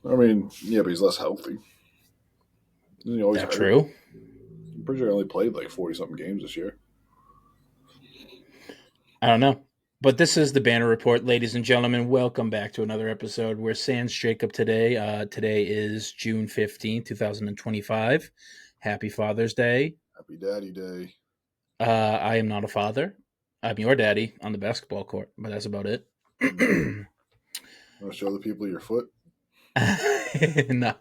I mean, yeah, but he's less healthy. Isn't he always That hurt? true? I'm pretty sure he only played like 40 something games this year. I don't know. But this is the Banner Report, ladies and gentlemen. Welcome back to another episode. We're Sans Jacob today. Today is June 15th, 2025. Happy Father's Day. Happy Daddy Day. I am not a father. I'm your daddy on the basketball court, but that's about it. Want to show the people your foot? no,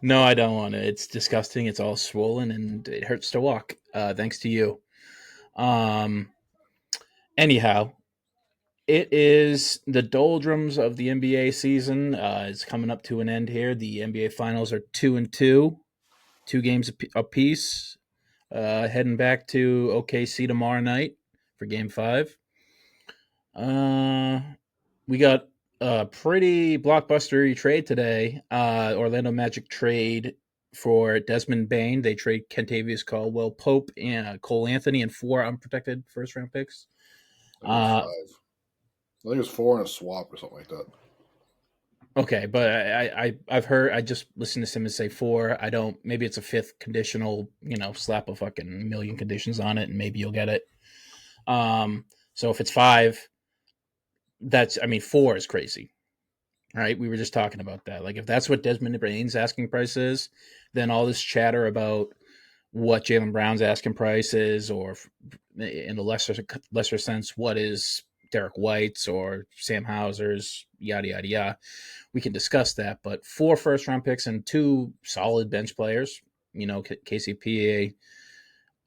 no, I don't want to. It's disgusting. It's all swollen and it hurts to walk. Thanks to you. Um, anyhow, it is the doldrums of the NBA season. It's coming up to an end here. The NBA Finals are 2-2, 2 games apiece. Heading back to OKC tomorrow night for Game 5. Uh, we got a pretty blockbuster trade today. Orlando Magic trade for Desmond Bain. They trade Kentavious Caldwell Pope and Cole Anthony and 4 unprotected first round picks. I think it was Uh, 5. I think it was 4 in a swap or something like that. okay, but I've heard, I just listened to Simmons say 4. I don't. Maybe it's a fifth conditional. Slap a fucking million conditions on it, and maybe you'll get it. So if it's 5, that's, I mean, 4 is crazy. Right? We were just talking about that. Like, if that's what Desmond Bain's asking price is, then all this chatter about what Jaylen Brown's asking price is, or in a lesser sense, what is Derek White's or Sam Hauser's, yada yada yada. We can discuss that. But 4 first round picks and 2 solid bench players. KCP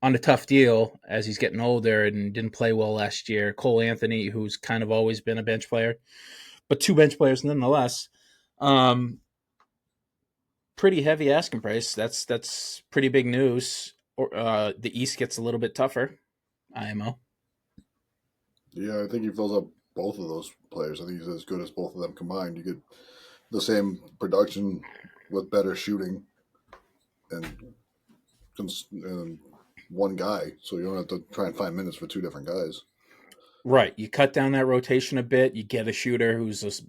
on a tough deal as he's getting older and didn't play well last year. Cole Anthony, who's kind of always been a bench player, but 2 bench players nonetheless. Um, Pretty heavy asking price. That's pretty big news. The East gets a little bit tougher. IMO. Yeah, I think he fills up both of those players. I think he's as good as both of them combined. You get the same production with better shooting and, and one guy, so you don't have to try and find minutes for 2 different guys. Right. You cut down that rotation a bit. You get a shooter who's just,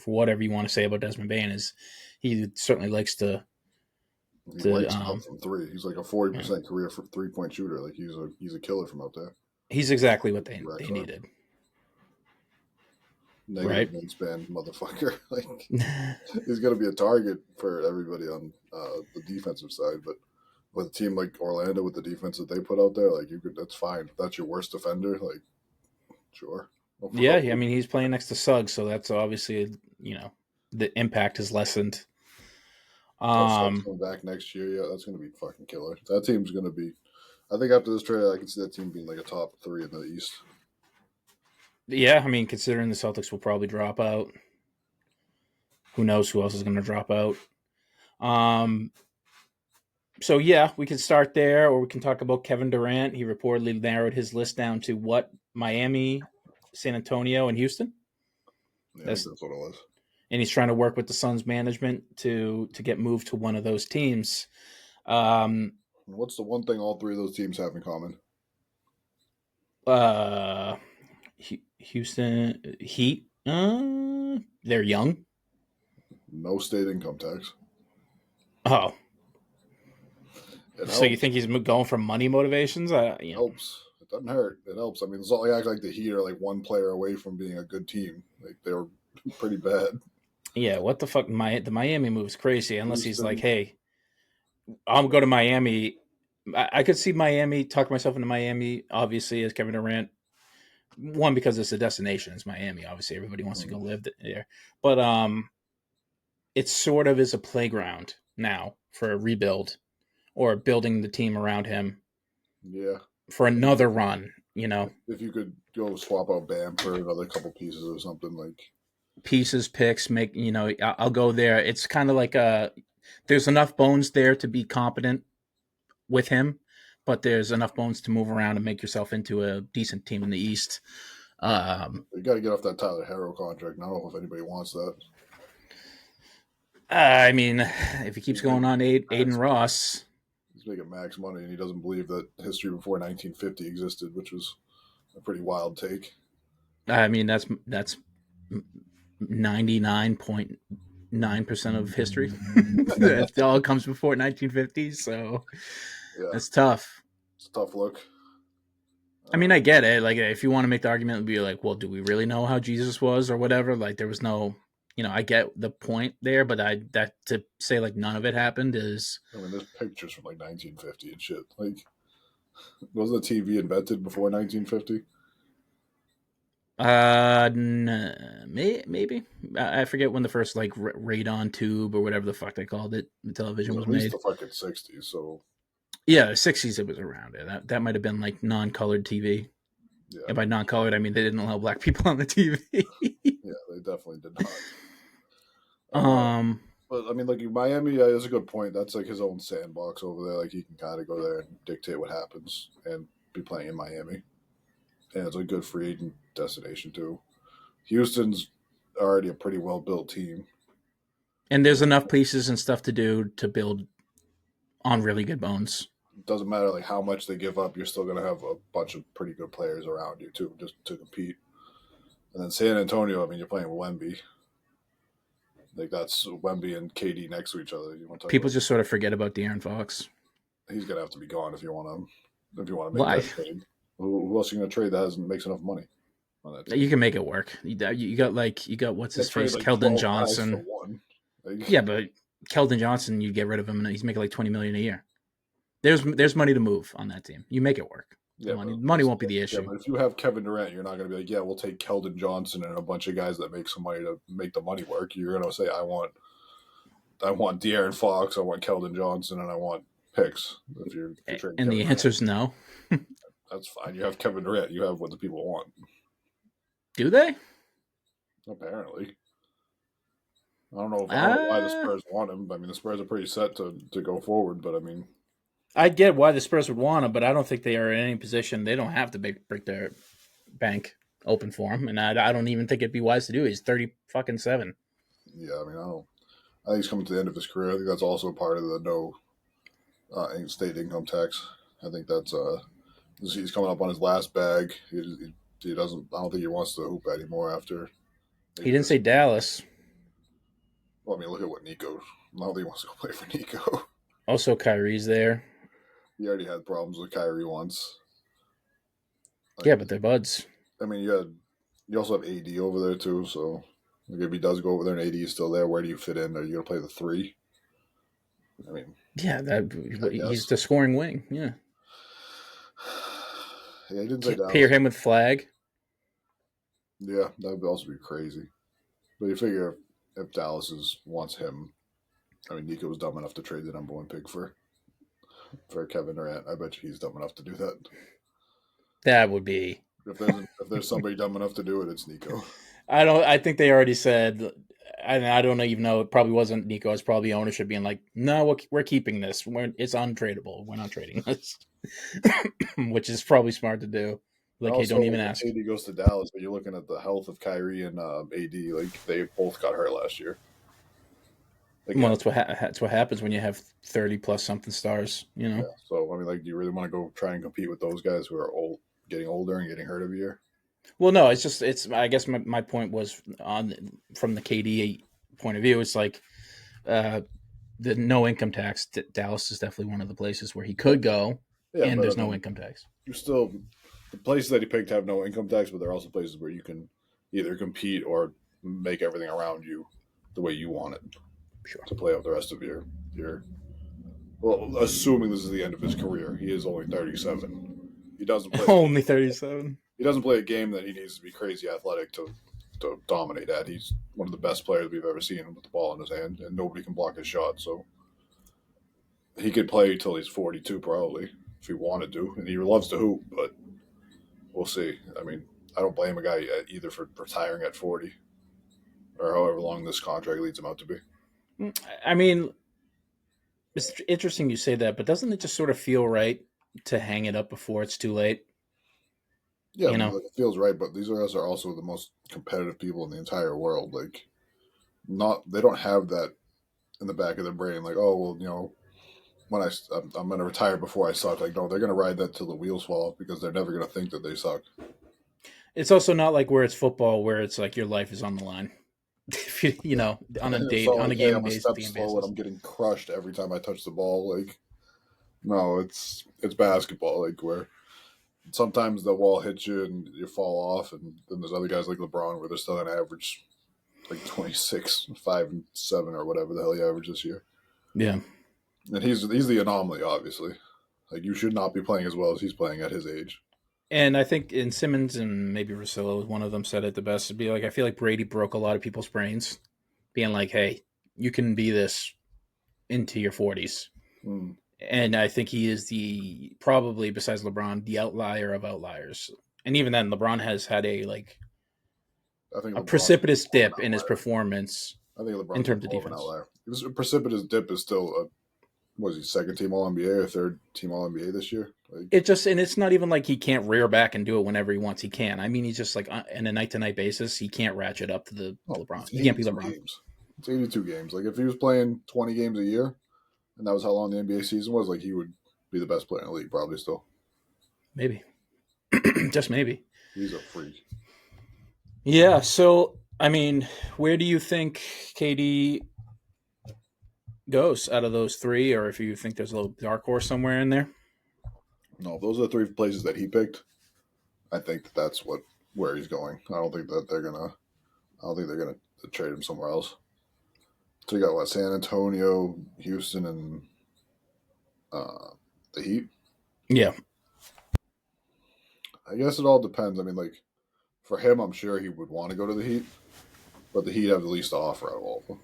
for whatever you want to say about Desmond Bain, is he certainly likes to He to lights it up from three. He's like a forty yeah. percent career for 3 point shooter. Like he's a killer from out there. He's exactly what He they racks hard. needed. Negative Right. wingspan, motherfucker. Like he's gonna be a target for everybody on the defensive side. But with a team like Orlando, with the defense that they put out there, like you could, that's fine. If that's your worst defender, like sure, no Yeah, I problem. mean he's playing next to Suggs, so that's obviously, the impact is lessened. Plus, Suggs Um coming back next year. Yeah, that's gonna be fucking killer. That team's gonna be. I think after this trade, I can see that team being like a top 3 in the East. yeah, I mean considering the Celtics will probably drop out, who knows who else is going to drop out. Um, so yeah, we can start there, or we can talk about Kevin Durant. He reportedly narrowed his list down to what? Miami, San Antonio, and Houston. Yeah, I think That's that's what it was. and he's trying to work with the Suns management to get moved to one of those teams. Um, What's the one thing all 3 of those teams have in common? uh, Houston Heat. They're young. No state income tax. Oh, It so you helps. think he's going for money motivations? It helps. It doesn't hurt. It helps. I mean, it's not like act like the Heat are like one player away from being a good team. Like they were pretty bad. Yeah. What the fuck? The Miami move is crazy. Unless he's like, Houston, hey, I'll go to Miami. I could see Miami, talk myself into Miami, obviously, as Kevin Durant. One, because it's a destination, it's Miami. Obviously, everybody wants to go live there. But it sort of is a playground now for a rebuild or building the team around him yeah. for I mean, another run. if you could go swap out Bam for another couple pieces or something, like Pieces, picks, make, I'll go there. It's kind of like there's enough bones there to be competent with him, but there's enough bones to move around and make yourself into a decent team in the East. Um, you got to get off that Tyler Harrow contract. And I don't know if anybody wants that. I mean, if he keeps He's going making on, Aiden max. Ross. He's making max money, and he doesn't believe that history before 1950 existed, which was a pretty wild take. I mean, that's 99 point. 99% of history. It all comes before 1950s, so Yeah, that's tough. it's a tough look. I mean, I get it. Like, if you want to make the argument and be like, well, do we really know how Jesus was or whatever? Like, there was no, I get the point there, but that to say like none of it happened is. I mean, there's pictures from like 1950 and shit. Like, wasn't the TV invented before 1950? Maybe I forget when the first like radon tube or whatever the fuck they called it, the It television was was at least made. the fucking 60s. So Yeah, '60s it was around it. That might have been like non-colored TV. yeah, I And by mean, non-colored, I mean they didn't allow black people on the TV. yeah, they definitely did not. Uh, um, but I mean, like Miami, yeah, is a good point. That's like his own sandbox over there. Like he can kind of go there and dictate what happens and be playing in Miami, and it's a good free agent destination too. Houston's already a pretty well built team. and there's enough pieces and stuff to do to build on really good bones. It doesn't matter like how much they give up, you're still gonna have a bunch of pretty good players around you too, just to compete. And then San Antonio, I mean, you're playing Wemby. Like that's Wemby and KD next to each other. You want to talk People about? just sort of forget about De'Aaron Fox. He's gonna have to be gone if you want to make Why? that trade. Who else are you gonna trade that makes enough money on that team? You can make it work. You got what's They his trade face, like Keldon 12 guys for Johnson. one. Like, Yeah, but Keldon Johnson, you get rid of him, and he's making like $20 million a year. There's money to move on that team. You make it work. yeah, Money won't be the issue. Yeah, but if you have Kevin Durant, you're not going to be like, yeah, we'll take Keldon Johnson and a bunch of guys that make some money to make the money work. You're going to say, I want De'Aaron Fox, I want Keldon Johnson, and I want picks. If you're trading And Kevin the Durant, answer's no. that's fine. You have Kevin Durant. You have what the people want. Do they? Apparently, I don't know why the Spurs want him. I mean, the Spurs are pretty set to go forward, but I mean, I get why the Spurs would want him, but I don't think they are in any position. They don't have to break their bank open for him, and I don't even think it'd be wise to do. He's 37. yeah, I mean, I don't. I think he's coming to the end of his career. I think that's also part of the no state income tax. I think that's he's coming up on his last bag. He doesn't. I don't think he wants to hoop anymore after. He didn't say Dallas. Well, I mean, look at what Nico. I don't think he wants to go play for Nico. Also, Kyrie's there. He already had problems with Kyrie once. Like, Yeah, but they're buds. I mean, you also have AD over there too. So like, if he does go over there and AD is still there, where do you fit in? Are you going to play the three? I mean, Yeah, he's the scoring wing. Yeah. Yeah, he didn't say Dallas. Pair him with Flag. Yeah, that would also be crazy. But you figure if Dallas wants him, I mean, Nico was dumb enough to trade the number one pick for Kevin Durant. I bet you he's dumb enough to do that. That would be. If there's somebody dumb enough to do it, it's Nico. I think they already said. I don't even know. It probably wasn't Nico. It's probably ownership being like, no, we're keeping this. It's untradeable. We're not trading this, which is probably smart to do. Like, Also, hey, don't even ask. AD goes to Dallas, but you're looking at the health of Kyrie and AD. Like they both got hurt last year. Well, that's what happens when you have 30 plus something stars. Yeah. So I mean, like, do you really want to go try and compete with those guys who are getting older and getting hurt every year? Well, no, I guess my point was from the KD point of view. It's like the no income tax. Dallas is definitely one of the places where he could go, and there's no income tax. The places that he picked have no income tax, but they're also places where you can either compete or make everything around you the way you want it. Sure. To play out the rest of your. Well, assuming this is the end of his career, he is only 37. He doesn't play only 37. He doesn't play a game that he needs to be crazy athletic to dominate at. He's one of the best players we've ever seen with the ball in his hand, and nobody can block his shot. So he could play till he's 42 probably if he wanted to, and he loves to hoop, but we'll see. I mean, I don't blame a guy either for retiring at 40 or however long this contract leads him out to be. I mean, it's interesting you say that, but doesn't it just sort of feel right to hang it up before it's too late? Yeah, it feels right, but these guys are also the most competitive people in the entire world. Like, they don't have that in the back of their brain. Like, oh well, when I'm going to retire before I suck. Like, no, they're going to ride that till the wheels fall off because they're never going to think that they suck. It's also not like where it's football, where it's like your life is on the line. if you know on a So on a like, hey, game I'm a based step game slow and basis. I'm getting crushed every time I touch the ball. Like, no, it's basketball. Like where sometimes the wall hits you and you fall off, and then there's other guys like LeBron where they're still on average like 26, 5 and 7 or whatever the hell he averaged this year. Yeah. And he's the anomaly, obviously. Like you should not be playing as well as he's playing at his age. And I think in Simmons and maybe Russillo, one of them said it the best. To be like, I feel like Brady broke a lot of people's brains, being like, "Hey, you can be this into your 40s." Mm. And I think he is the probably besides LeBron the outlier of outliers. And even then, LeBron has had I think a LeBron's precipitous more of an dip in his outlier. performance I think in LeBron's terms of more of an defense. outlier. It was a precipitous dip is still a was he second team All NBA or third team All NBA this year? Like It just and it's not even like he can't rear back and do it whenever he wants. He can. I mean, he's just like on a night to night basis, he can't ratchet up to the oh, LeBron. it's He can't be 82 LeBron. games. It's 82 games. Like if he was playing 20 games a year, and that was how long the NBA season was, like he would be the best player in the league probably still. Maybe, just maybe. He's a freak. Yeah. So I mean, where do you think KD goes out of those three, or if you think there's a little dark horse somewhere in there? No, if those are the three places that he picked, I think that's where he's going. I don't think that they're gonna. I don't think they're gonna trade him somewhere else. So you got what? San Antonio, Houston, and uh, the Heat. Yeah, I guess it all depends. I mean, like for him, I'm sure he would want to go to the Heat, but the Heat have the least to offer out of all of them.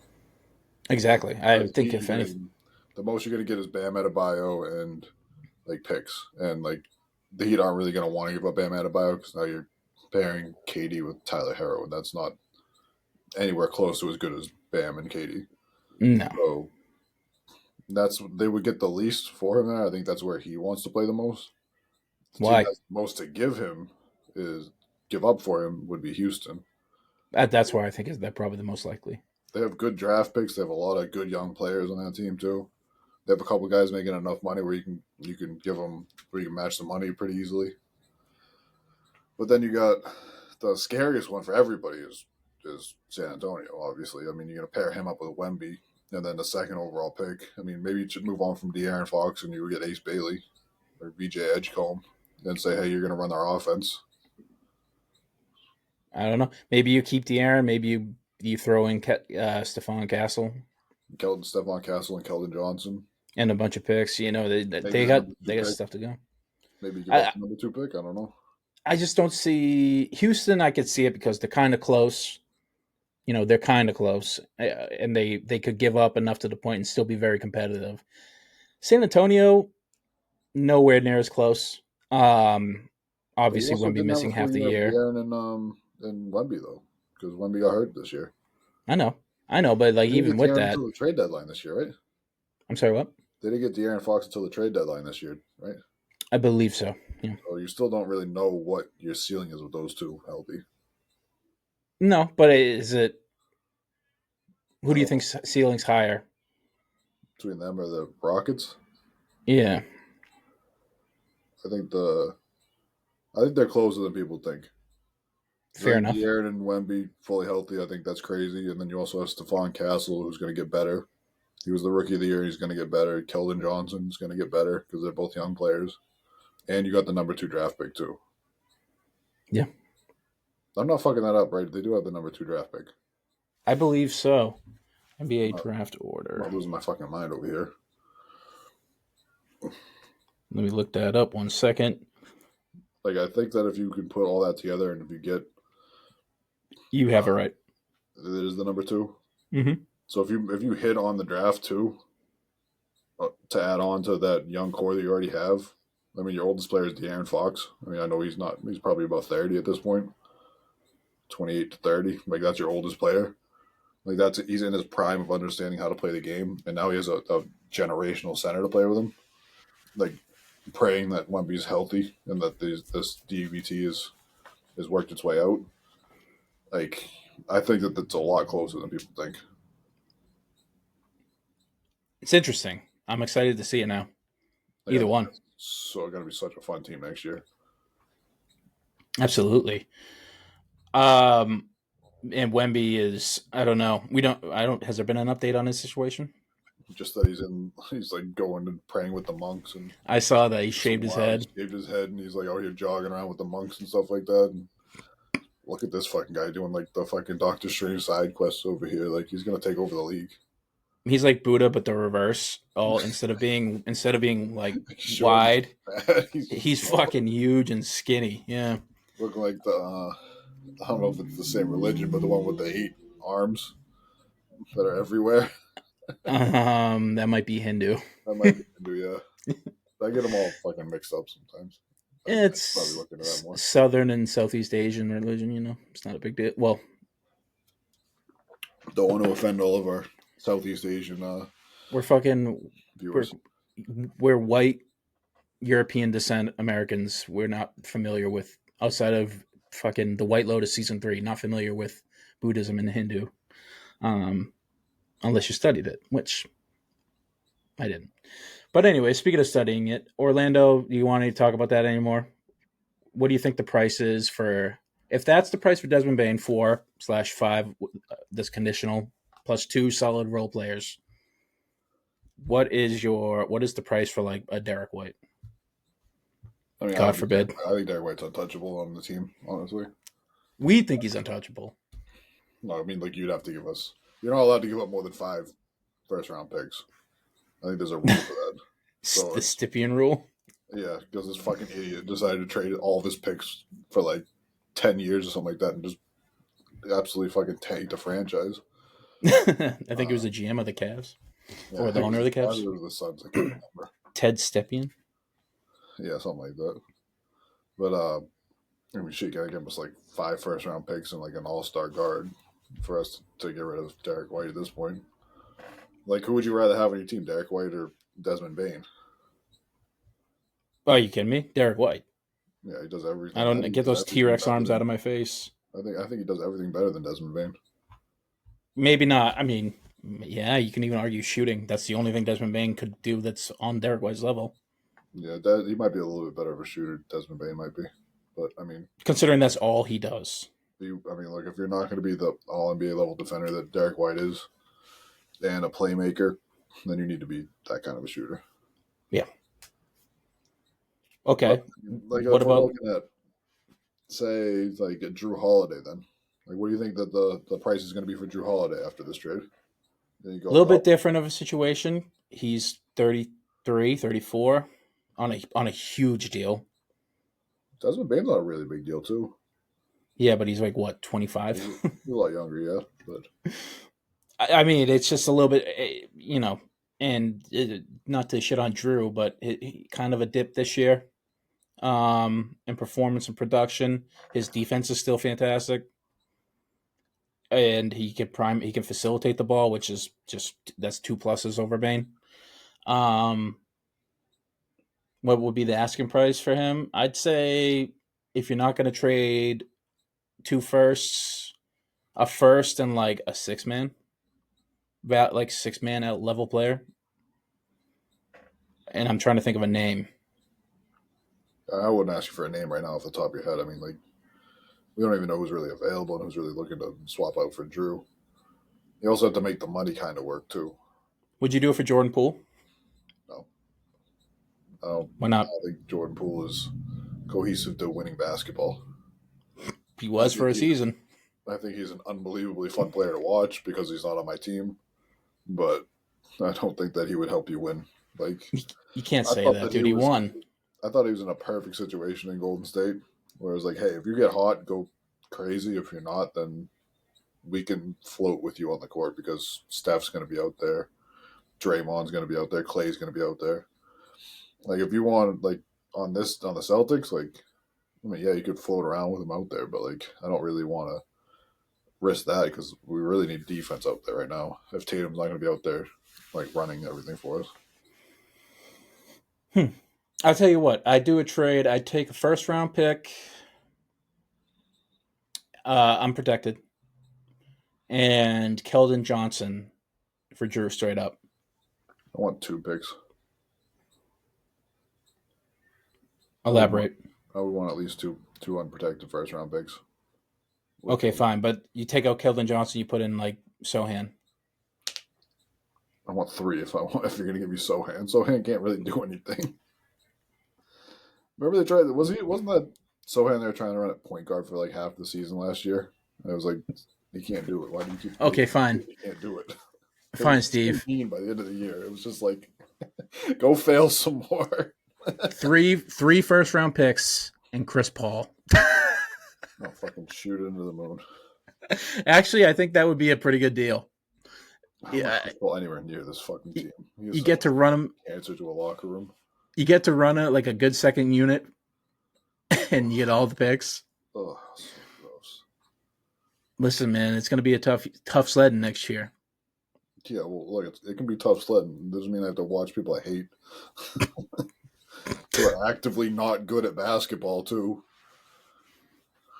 exactly. I Because the think Heat, if you're anything, getting the most you're gonna get is Bam Adebayo and like picks, and like the Heat aren't really gonna want to give up Bam Adebayo because now you're pairing KD with Tyler Hero, and that's not anywhere close to as good as Bam and KD. no. So that's they would get the least for him there. I think that's where he wants to play the most. The team Why? that's the most to give him is give up for him would be Houston. That's why I think is that probably the most likely. They have good draft picks. They have a lot of good young players on that team too. They have a couple guys making enough money where you can give them where you can match the money pretty easily. But then you got the scariest one for everybody is San Antonio. Obviously, I mean you're gonna pair him up with Wemby, and then the second overall pick. I mean maybe you should move on from De'Aaron Fox and you get Ace Bailey or VJ Edgecombe, and say hey you're gonna run our offense. I don't know. Maybe you keep De'Aaron. Maybe you throw in Stephon Castle Keldon, Stephon Castle, and Keldon Johnson. and a bunch of picks. You know Maybe they the got number two they got pick. stuff to go. Maybe give up I the number two pick. I don't know. I just don't see Houston. I could see it because they're kind of close. You know, they're kind of close, and they could give up enough to the point and still be very competitive. San Antonio, nowhere near as close. But you Obviously, also won't be didn't have a missing full half the year of year. De'Aaron and Wemby though, because Wemby got hurt this year. I know, but like They didn't even get with De'Aaron that, until the trade deadline this year, right? I'm sorry, what? They didn't get De'Aaron Fox until the trade deadline this year, right? I believe so. Yeah. So you still don't really know what your ceiling is with those two healthy. No, but is it? I Who do you don't think know ceiling's higher? between them or the Rockets. Yeah, I think they're closer than people think. I fair think enough. De'Aaron and Wemby fully healthy. I think that's crazy. And then you also have Stephon Castle, who's going to get better. He was the rookie of the year. He's going to get better. Keldon Johnson's going to get better because they're both young players. And you got the number two draft pick too. Yeah, I'm not fucking that up, right? They do have the number two draft pick. I believe so. NBA I'm not, draft I'm order. not losing my fucking mind over here. Let me look that up 1 second. Like I think that if you can put all that together and if you get You have it right. it is the number two. Mm-hmm. So if you hit on the draft too, to add on to that young core that you already have. I mean, your oldest player is De'Aaron Fox. I mean, I know he's not. He's probably about 30 at this point, 28 to 30. Like that's your oldest player. Like he's in his prime of understanding how to play the game, and now he has a generational center to play with him. Like praying that Wemby's healthy and that this DVT has worked its way out. Like I think that that's a lot closer than people think. It's interesting. I'm excited to see it now. Like I Either think one. that's so going to be such a fun team next year. Absolutely. Um, And Wemby is, I don't know. I don't, has there been an update on his situation? Just that he's like going and praying with the monks and I saw that he some shaved his wild. He head. shaved his head and he's like out here jogging around with the monks and stuff like that. And look at this fucking guy doing like the fucking Doctor Strange side quests over here. Like he's gonna take over the league. He's like Buddha, but the reverse. All instead of being like Short, wide, bad. He's just he's small, fucking huge and skinny. Yeah. looking like the. I don't know if it's the same religion, but the one with the 8 arms that are everywhere. That might be Hindu. That might be Hindu, yeah. I get them all fucking mixed up sometimes. I should probably It's look into that more. Southern and Southeast Asian religion. It's not a big deal. Well, Don't want to offend all of our Southeast Asian we're fucking we're viewers. we're white European descent Americans. We're not familiar with outside of fucking the White Lotus season 3. Not familiar with Buddhism and Hindu, um, unless you studied it, which I didn't. But anyway, speaking of studying it, Orlando, do you want to talk about that anymore? What do you think the price is for? If that's the price for Desmond Bain, 4/5, this conditional plus 2 solid role players. What is the price for like a Derek White? I mean, God forbid. I think Derek White's untouchable on the team, honestly. We think he's untouchable. No, I mean, like, you'd have to give us. You're not allowed to give up more than 5 first round picks. I think there's a rule for that. So The Stippian rule. yeah, because this fucking idiot decided to trade all of his picks for like 10 years or something like that and just absolutely fucking tank the franchise. I think it was Uh, the GM of the Cavs yeah, or I the think it owner was of the either Cavs, the Suns. I can't remember. Ted Stepien. Yeah, something like that. But I mean, shit, gotta give us like 5 first round picks and like an all-star guard for us to get rid of Derek White at this point. Like, who would you rather have on your team, Derek White or Desmond Bain? Oh, are you kidding me? Derek White. Yeah, he does I everything. I don't think he get does those T everything Rex better arms out than. of my face. I think he does everything better than Desmond Bain. Maybe not. I mean, yeah, you can even argue shooting. That's the only thing Desmond Bain could do that's on Derek White's level. Yeah, he might be a little bit better of a shooter. Desmond Bain might be, but I mean, Considering that's all he does. like if you're not going to be the All NBA level defender that Derek White is and a playmaker, then you need to be that kind of a shooter. Yeah. But Okay. like What if we're about looking at say like a Drew Holiday, then like what do you think that the price is going to be for Drew Holiday after this trade? Then you a go little bit up. different of a situation? He's 33, 34 on a huge deal. Desmond Bain's not a really big deal too. Yeah, but he's like what, He's 25? a lot younger, yeah, but I mean, it's just a little bit, and not to shit on Drew, but kind of a dip this year in performance and production. His defense is still fantastic, and he can facilitate the ball, which is just that's 2 pluses over Bane. Um, what would be the asking price for him? I'd say if you're not going to trade 2 firsts, a first and like a 6 man, like 6 man out level player, and I'm trying to think of a name. I wouldn't ask you for a name right now off the top of your head. I mean, like we don't even know who's really available and who's really looking to swap out for Drew. You also have to make the money kind of work too. Would you do it for Jordan Poole? No, Why I not? don't think Jordan Poole is cohesive to winning basketball. He I was for think a he, season. I think he's an unbelievably fun player to watch because he's not on my team, but I don't think that he would help you win. Like You can't I say thought that, that he dude. He was, won. I thought he was in a perfect situation in Golden State, where it was like, hey, if you get hot, go crazy. If you're not, then we can float with you on the court because Steph's going to be out there, Draymond's going to be out there, Clay's going to be out there. Like if you want like on the Celtics, like I mean, yeah, you could float around with him out there, but like I don't really want to risk that because we really need defense out there right now. If Tatum's not going to be out there, like running everything for us, Hmm. I'll tell you what. I do a trade. I take a first round pick, unprotected, and Keldon Johnson for Drew straight up. I want 2 picks. I would want, Elaborate. I would want at least two unprotected first round picks. Okay, fine, but you take out Keldon Johnson, you put in like Sohan. I want 3 if you're gonna give me Sohan. Sohan can't really do anything. Remember they tried? Wasn't that Sohan they were trying to run at point guard for like half the season last year? And it was like, he can't do it. Why do you keep? Okay, fine, He can't do it. It fine, was Steve. 17 by the end of the year. It was just like, go fail some more. Three first round picks and Chris Paul. I'll fucking shoot it into the moon. Actually, I think that would be a pretty good deal. I don't want Chris Paul anywhere near this fucking team. You get to run him. Answer to a locker room. You get to run a good second unit, and you get all the picks. Oh, so gross. Listen, man, it's going to be a tough sledding next year. Yeah, well, look, it can be tough sledding. It doesn't mean I have to watch people I hate. Who are actively not good at basketball, too.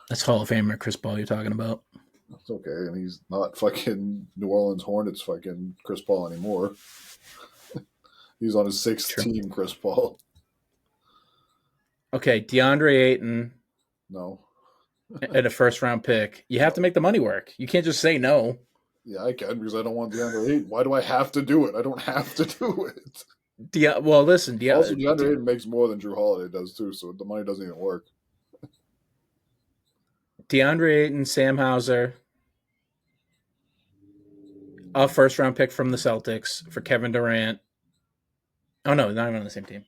That's Hall of Famer Chris Paul you're talking about. That's okay, and he's not fucking New Orleans Hornets fucking Chris Paul anymore. He's on his 6th team, Chris Paul. Okay, DeAndre Ayton. No. And a first round pick. You have to make the money work. You can't just say no. Yeah, I can because I don't want DeAndre Ayton. Why do I have to do it? I don't have to do it. Well, listen. Also, DeAndre Ayton makes more than Drew Holiday does too, so the money doesn't even work. DeAndre Ayton, Sam Hauser, a first round pick from the Celtics for Kevin Durant. Oh no, not even on the same team.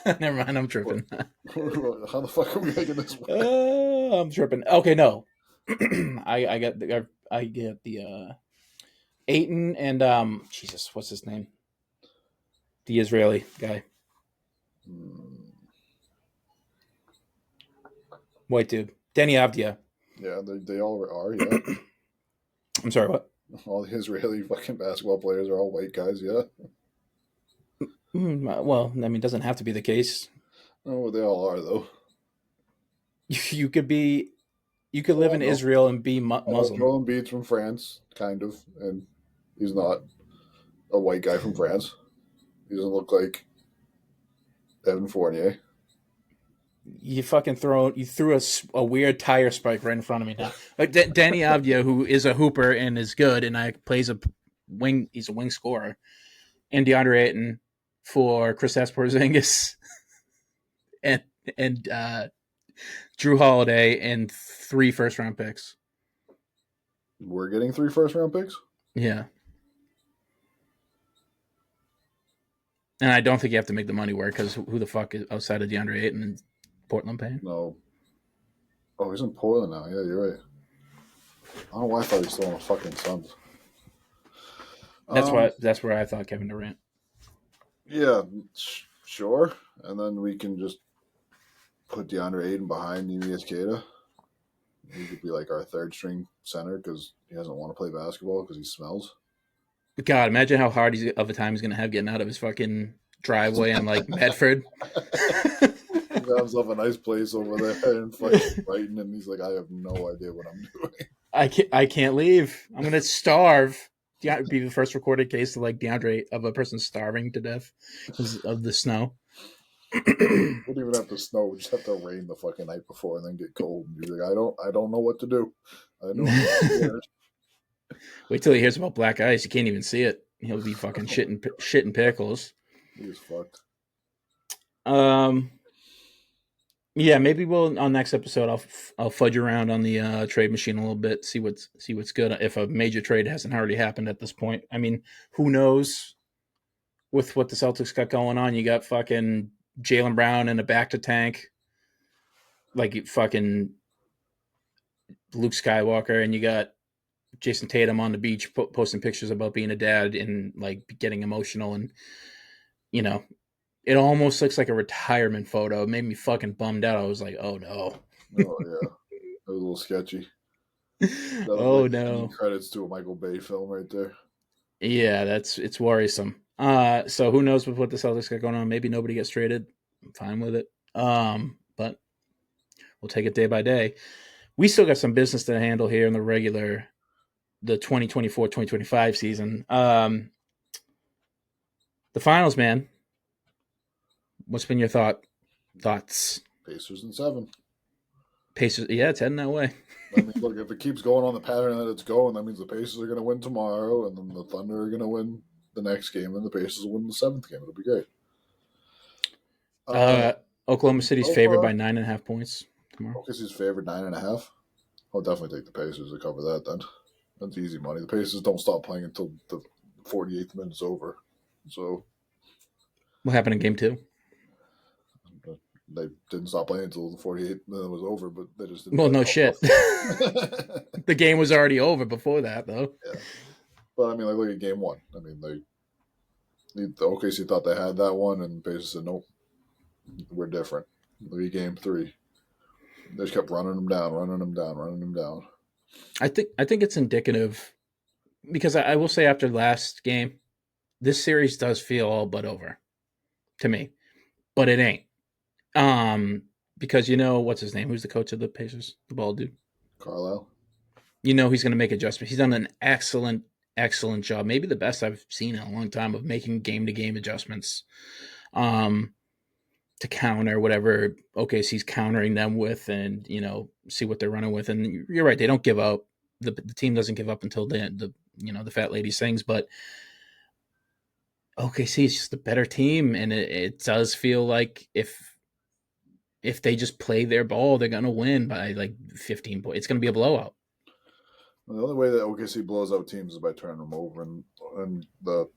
Never mind, I'm tripping. How the fuck are we making this work? I'm tripping. Okay, no. I get the Ayton and Jesus, what's his name? The Israeli guy. White dude. Danny Avdia. Yeah, they all are, yeah. I'm sorry, what? All the Israeli fucking basketball players are all white guys, yeah. Well, I mean, it doesn't have to be the case. Oh, they all are, though. You could live in Israel and be Muslim. Joel Embiid's from France, kind of, and he's not a white guy from France. He doesn't look like Evan Fournier. You threw a weird tire spike right in front of me now. Like Danny Avdia, who is a hooper and is good, and plays a wing. He's a wing scorer, and DeAndre Ayton for Kristaps Porzingis, and Drew Holiday and 3 first round picks. We're getting 3 first round picks? Yeah. And I don't think you have to make the money work because who the fuck is outside of DeAndre Ayton and Portland paying? No. Oh, he's in Portland now. Yeah, you're right. I don't know why I thought he was still on the fucking Suns. That's where I thought Kevin Durant. Yeah, sure. And then we can just put DeAndre Ayton behind Neemias Queta. He could be like our 3rd string center because he doesn't want to play basketball because he smells. God, imagine how hard of a time he's gonna have getting out of his fucking driveway in like Medford. He got himself a nice place over there in fucking Brighton, and he's like, I have no idea what I'm doing. I can't leave. I'm gonna starve. Yeah, it'd be the first recorded case of like DeAndre of a person starving to death because of the snow. We wouldn't even have to snow. We just have to rain the fucking night before and then get cold. And you're like, I don't know what to do. I know. Wait till he hears about black ice. You can't even see it. He'll be fucking shitting pickles. He's fucked. Yeah, maybe we'll on next episode. I'll fudge around on the trade machine a little bit. See what's good. If a major trade hasn't already happened at this point. I mean, who knows? With what the Celtics got going on, you got fucking Jaylen Brown in a back to tank, like fucking Luke Skywalker, and you got Jason Tatum on the beach posting pictures about being a dad and like getting emotional, and you know, it almost looks like a retirement photo. It made me fucking bummed out. I was like, oh no. Oh yeah, that was a little sketchy. Oh no. Credits to a Michael Bay film right there. Yeah, it's worrisome. So who knows with what the Celtics got going on? Maybe nobody gets traded. I'm fine with it. But we'll take it day by day. We still got some business to handle here in the 2024-2025 season. The finals, man. What's been your thoughts? Pacers in 7. Pacers, yeah, it's heading that way. I mean, look, if it keeps going on the pattern that it's going, that means the Pacers are going to win tomorrow, and then the Thunder are going to win the next game, and the Pacers will win the seventh game. It'll be great. Uh, Oklahoma City's so favored far, by 9.5 points tomorrow. OKC's favored 9.5. I'll definitely take the Pacers to cover that. Then that's easy money. The Pacers don't stop playing until the 48th minute is over, so What happened in game 2? they didn't stop playing until the 48th minute was over. But they just didn't Well, play no well shit. enough. The game was already over before that, though. Yeah, but I mean, like look at game 1. I mean, the OKC thought they had that one, and Pacers said nope, we're different. Look at game 3. They just kept running them down, running them down, running them down. I think it's indicative because I will say after last game, this series does feel all but over to me, but it ain't. Because what's his name? Who's the coach of the Pacers? The bald dude. Carlisle. He's going to make adjustments. He's done an excellent job, maybe the best I've seen in a long time of making game to game adjustments, to counter whatever OKC's countering them with, and see what they're running with. And you're right, they don't give up. The team doesn't give up until the fat lady sings, but OKC is just a better team, and it does feel like if they just play their ball, they're gonna win by like 15 points. It's gonna be a blowout. The only way that OKC blows out teams is by turning them over, and the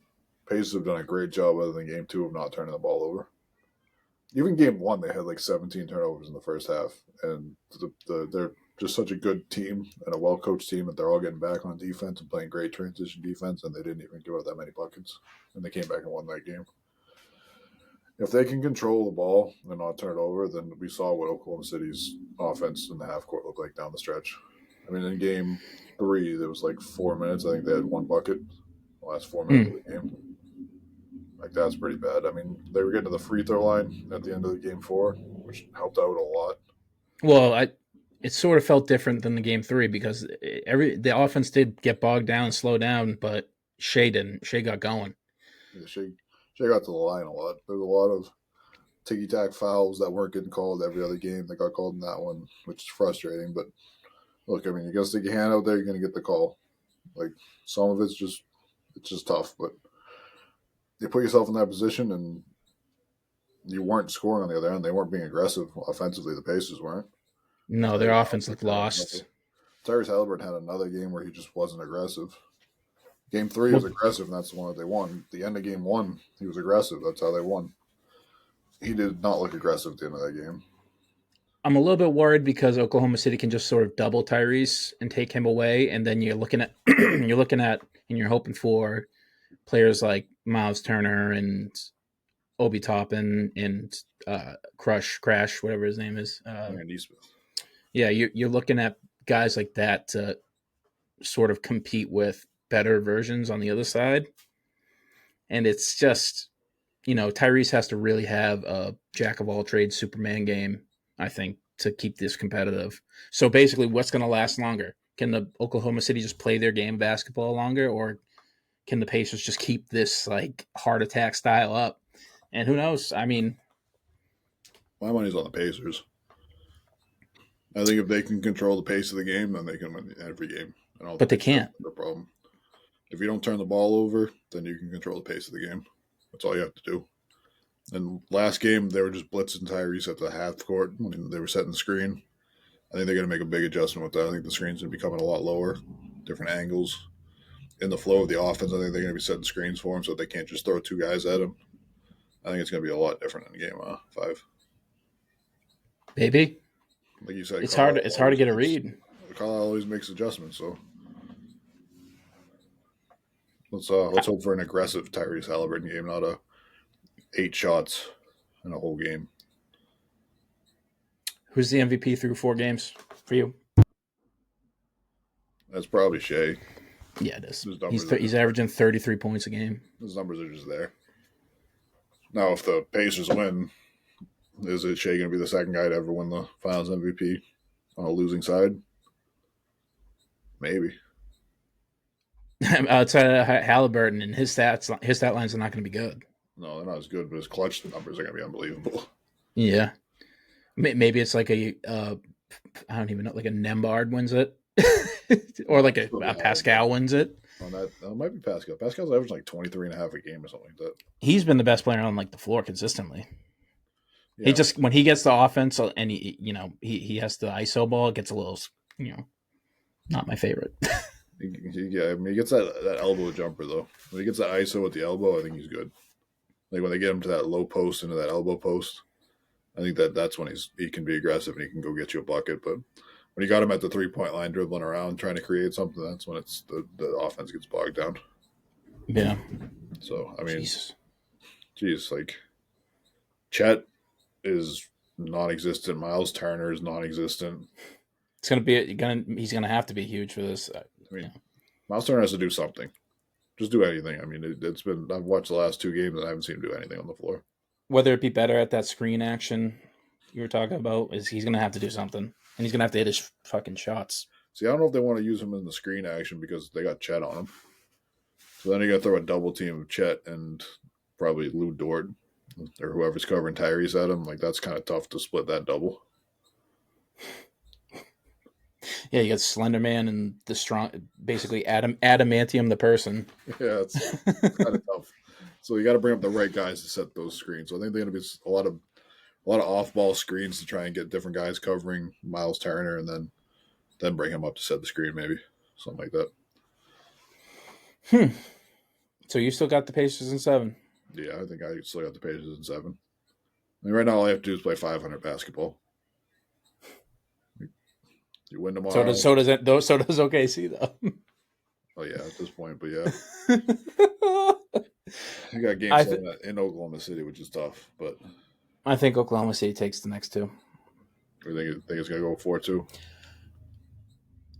Pacers have done a great job other than game 2 of not turning the ball over. Even game 1, they had like 17 turnovers in the first half, and they're just such a good team and a well-coached team that they're all getting back on defense and playing great transition defense, and they didn't even give up that many buckets, and they came back and won that game. If they can control the ball and not turn it over, then we saw what Oklahoma City's offense in the half court looked like down the stretch. I mean, in game 3, there was like 4 minutes. I think they had 1 bucket the last 4 minutes of the game. Like, that's pretty bad. I mean, they were getting to the free throw line at the end of the game 4, which helped out a lot. Well, it sort of felt different than the game 3 because the offense did get bogged down, slow down, but Shea didn't. Shea got going. Yeah, Shea got to the line a lot. There was a lot of ticky-tack fouls that weren't getting called every other game. They got called in that one, which is frustrating. But look, I mean, you got to stick your hand out there, you're going to get the call. Like, some of it's just tough. But you put yourself in that position, and you weren't scoring on the other end. They weren't being aggressive offensively. The Pacers weren't. No, their offense looked lost. Tyrese Halliburton had another game where he just wasn't aggressive. Game 3 was aggressive, and that's the one that they won. The end of game 1, he was aggressive. That's how they won. He did not look aggressive at the end of that game. I'm a little bit worried because Oklahoma City can just sort of double Tyrese and take him away, and then you're looking at and you're hoping for players like Miles Turner and Obi Toppin and Crash, whatever his name is. Randy Smith. Yeah, you're looking at guys like that to sort of compete with better versions on the other side. And it's just, Tyrese has to really have a jack of all trades Superman game, I think, to keep this competitive. So basically, what's going to last longer? Can the Oklahoma City just play their game basketball longer, or can the Pacers just keep this like heart attack style up? And who knows? I mean, my money's on the Pacers. I think if they can control the pace of the game, then they can win every game. But they can't. No problem. If you don't turn the ball over, then you can control the pace of the game. That's all you have to do. And last game, they were just blitzing Tyrese at the half court when they were setting the screen. I think they're going to make a big adjustment with that. I think the screens are becoming a lot lower, different angles. In the flow of the offense, I think they're going to be setting screens for him so they can't just throw 2 guys at him. I think it's going to be a lot different in game 5. Maybe. Like you said, it's hard to get a read. Carlisle always makes adjustments, so let's hope for an aggressive Tyrese Halliburton game, not a 8 shots in a whole game. Who's the MVP through 4 games for you? That's probably Shea. Yeah, it is. He's averaging 33 points a game. Those numbers are just there. Now, if the Pacers win, is it Shea going to be the second guy to ever win the Finals MVP on a losing side? Maybe. Outside of Halliburton, and his stat lines are not going to be good. No, they're not as good, but his clutch numbers are going to be unbelievable. Yeah. Maybe it's like a I don't even know, like a Nembard wins it, or like a Pascal wins it. On that, it might be Pascal. Pascal's averaging like 23 and a half a game or something like that. He's been the best player on like the floor consistently. Yeah, He just when he gets the offense and he has the ISO ball, it gets a little not my favorite. yeah. I mean, he gets that elbow jumper though. When he gets that ISO with the elbow, I think he's good. Like when they get him to that low post into that elbow post, I think that's when he can be aggressive and he can go get you a bucket. But when you got him at the 3-point line dribbling around trying to create something, that's when it's the offense gets bogged down. Yeah. So I mean, Jesus. geez, like Chet is non-existent. Miles Turner is non-existent. It's he's gonna have to be huge for this. I mean, Miles Turner has to do something. Just do anything. I mean, I've watched the last 2 games and I haven't seen him do anything on the floor. Whether it be better at that screen action you were talking about, is he's gonna have to do something, and he's gonna have to hit his fucking shots. See, I don't know if they want to use him in the screen action because they got Chet on him. So then you got to throw a double team of Chet and probably Lou Dort or whoever's covering Tyrese at him. Like that's kind of tough to split that double. Yeah, you got Slender Man and the strong, basically Adamantium the person. Yeah, it's kind of tough. So you got to bring up the right guys to set those screens. So I think they're going to be a lot of off-ball screens to try and get different guys covering Miles Turner, and then bring him up to set the screen, maybe something like that. So you still got the Pacers in 7? Yeah, I think I still got the Pacers in 7. I mean, right now all I have to do is play 500 basketball. You win tomorrow. So does OKC though. Oh yeah, at this point, but yeah, you got game 7 in Oklahoma City, which is tough. But I think Oklahoma City takes the next 2. You think it's gonna go 4-2?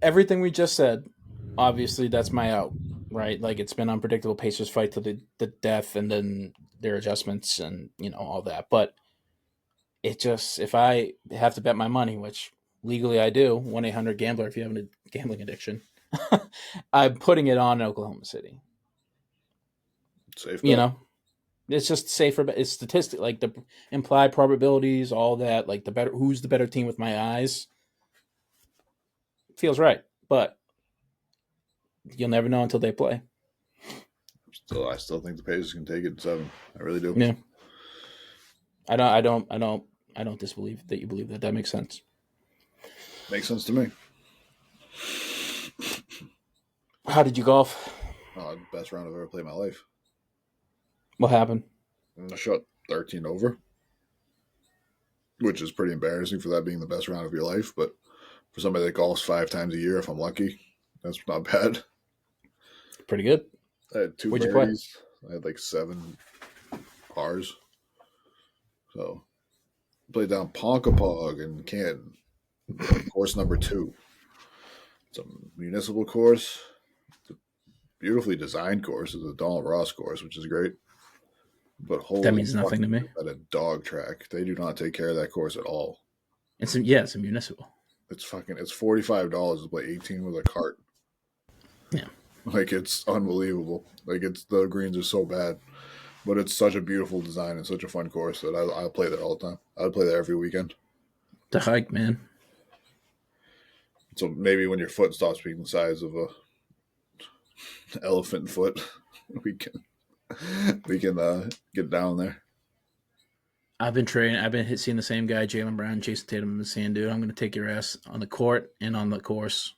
Everything we just said, obviously that's my out, right? Like it's been unpredictable. Pacers fight to the death, and then their adjustments and all that. But it just, if I have to bet my money, which legally I do, 1-800-GAMBLER if you have a gambling addiction, I'm putting it on Oklahoma City. Safe bet. It's just safer, but it's statistic, like the implied probabilities, all that, like who's the better team with my eyes feels right, but you'll never know until they play. I still think the Pacers can take it in 7. I really do. Yeah. I don't disbelieve that you believe that. That makes sense. Makes sense to me. How did you golf? Best round I've ever played in my life. What happened? I shot 13 over, which is pretty embarrassing for that being the best round of your life. But for somebody that golfs 5 times a year, if I'm lucky, that's not bad. Pretty good. I had 2 What'd birdies. I had like 7 pars. So I played down Ponkapog in Canton, course number 2. It's a municipal course. It's a beautifully designed course. It's a Donald Ross course, which is great. But that means nothing to me. At a dog track, they do not take care of that course at all. It's a municipal. It's $45 to play 18 with a cart. Yeah, like it's unbelievable. Like the greens are so bad, but it's such a beautiful design and such a fun course that I play there all the time. I play there every weekend. The hike, man. So maybe when your foot stops being the size of a elephant foot, we can get down there. I've been training. I've been seeing the same guy, Jaylen Brown, Jason Tatum, and saying, "Dude, I'm going to take your ass on the court and on the course."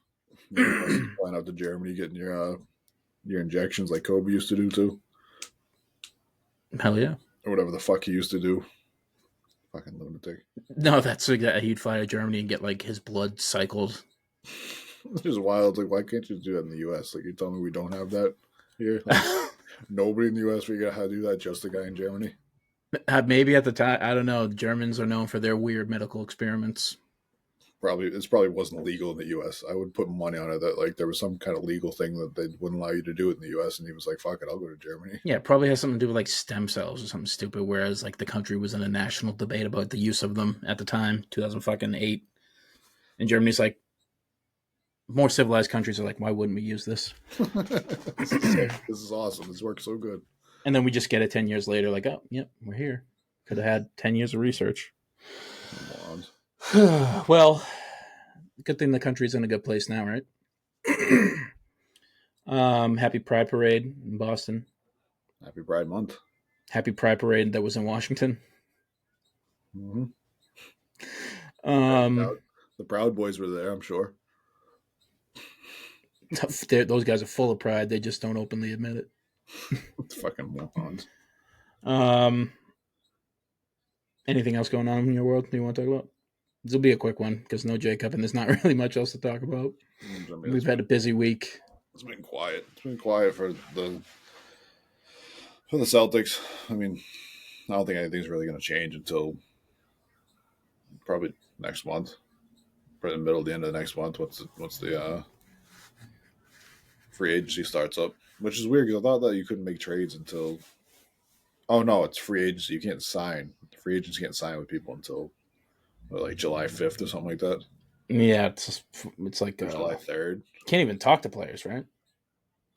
Flying out to Germany, getting your injections like Kobe used to do too. Hell yeah, or whatever the fuck he used to do. Fucking lunatic. No, that's like that. He'd fly to Germany and get like his blood cycled. It's just wild. Like, why can't you do that in the U.S.? Like, you're telling me we don't have that here? Like, nobody in the U.S. figured out how to do that. Just the guy in Germany. Maybe at the time, I don't know. The Germans are known for their weird medical experiments. It probably wasn't legal in the U.S. I would put money on it that like there was some kind of legal thing that they wouldn't allow you to do it in the U.S. And he was like, "Fuck it, I'll go to Germany." Yeah, it probably has something to do with like stem cells or something stupid. Whereas like the country was in a national debate about the use of them at the time, 2008, and Germany's like, more civilized countries are like, why wouldn't we use this? This is awesome. This works so good. And then we just get it 10 years later, like, oh, yep, we're here. Could have had 10 years of research. Well, good thing the country's in a good place now, right? Happy Pride Parade in Boston. Happy Pride Month. Happy Pride Parade that was in Washington. Mm-hmm. Um, The Proud Boys were there, I'm sure. those guys are full of pride. They just don't openly admit it. It's fucking morons. Anything else going on in your world you want to talk about? This will be a quick one because no Jacob, and there's not really much else to talk about. I mean, We've had a busy week. It's been quiet. It's been quiet for the Celtics. I mean, I don't think anything's really going to change until probably next month, probably the middle, the end of the next month. Once the free agency starts up, which is weird because I thought that you couldn't make trades until. Oh no, it's free agency. You can't sign. Free agents can't sign with people until like July 5th or something like that. Yeah, it's like July 3rd. Can't even talk to players, right?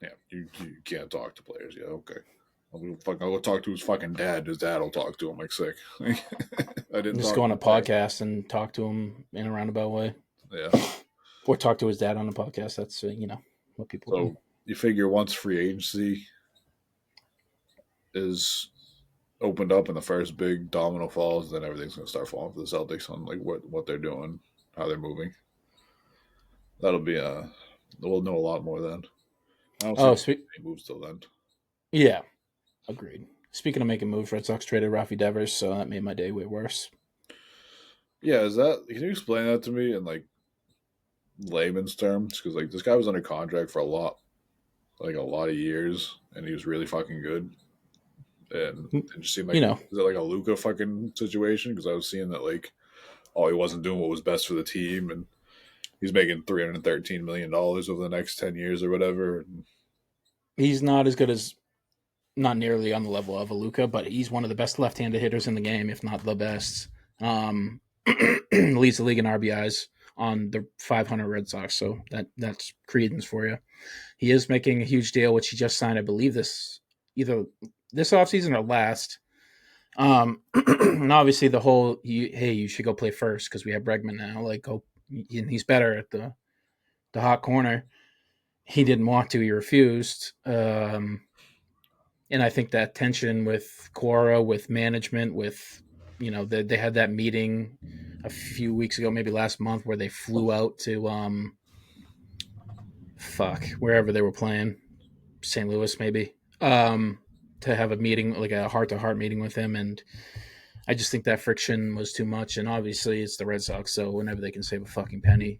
Yeah, you can't talk to players. Yeah, okay. I'll go talk to his fucking dad. His dad will talk to him like sick. I didn't just go on a podcast and talk to him in a roundabout way. Yeah, or talk to his dad on the podcast. That's what people do. You figure once free agency is opened up and the first big domino falls, then everything's gonna start falling for the Celtics on like what they're doing, how they're moving. That'll be we'll know a lot more then. I don't see any moves till then. Yeah, agreed. Speaking of making moves, Red Sox traded Rafi Devers, so that made my day way worse. Yeah, can you explain that to me in like layman's terms? Because like this guy was under contract for a lot of years, and he was really fucking good. And it just seemed like is it like a Luka fucking situation? Because I was seeing that like, oh, he wasn't doing what was best for the team, and he's making $313 million over the next 10 years or whatever. He's not as good as, not nearly on the level of a Luka, but he's one of the best left-handed hitters in the game, if not the best. Leads the league in RBIs on the 500 Red Sox, so that's credence for you. He is making a huge deal, which he just signed, I believe, either this offseason or last. And obviously the whole, you should go play first because we have Bregman now. Like, he's better at the hot corner. He didn't want to. He refused. And I think that tension with Cora, with management, with they had that meeting a few weeks ago, maybe last month, where they flew out to wherever they were playing, St. Louis maybe, to have a meeting, like a heart-to-heart meeting with him. And I just think that friction was too much. And obviously it's the Red Sox, so whenever they can save a fucking penny.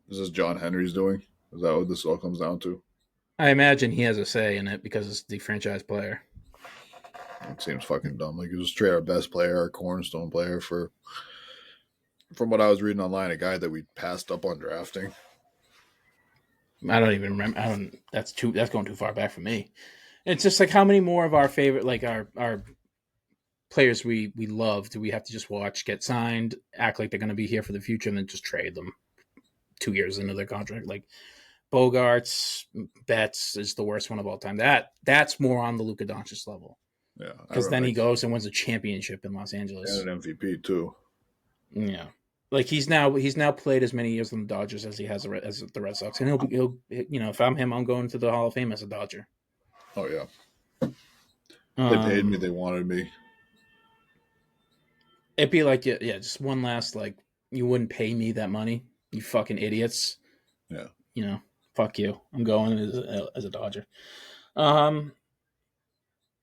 Is this John Henry's doing? Is that what this all comes down to? I imagine he has a say in it because it's the franchise player. It seems fucking dumb. Like, you just trade our best player, our cornerstone player, from what I was reading online, a guy that we passed up on drafting. I don't even remember. That's going too far back for me. It's just like, how many more of our favorite, like our players we love, do we have to just watch get signed, act like they're going to be here for the future, and then just trade them 2 years into their contract? Like Bogarts, Betts is the worst one of all time. That's more on the Luka Doncic level. Yeah, because then he goes and wins a championship in Los Angeles and an MVP too. Yeah, like he's now played as many years in the Dodgers as he has as the Red Sox, and he'll if I'm him, I'm going to the Hall of Fame as a Dodger. Oh yeah, they paid me. They wanted me. It'd be like, yeah, just one last, like, you wouldn't pay me that money, you fucking idiots. Yeah, fuck you. I'm going as a Dodger.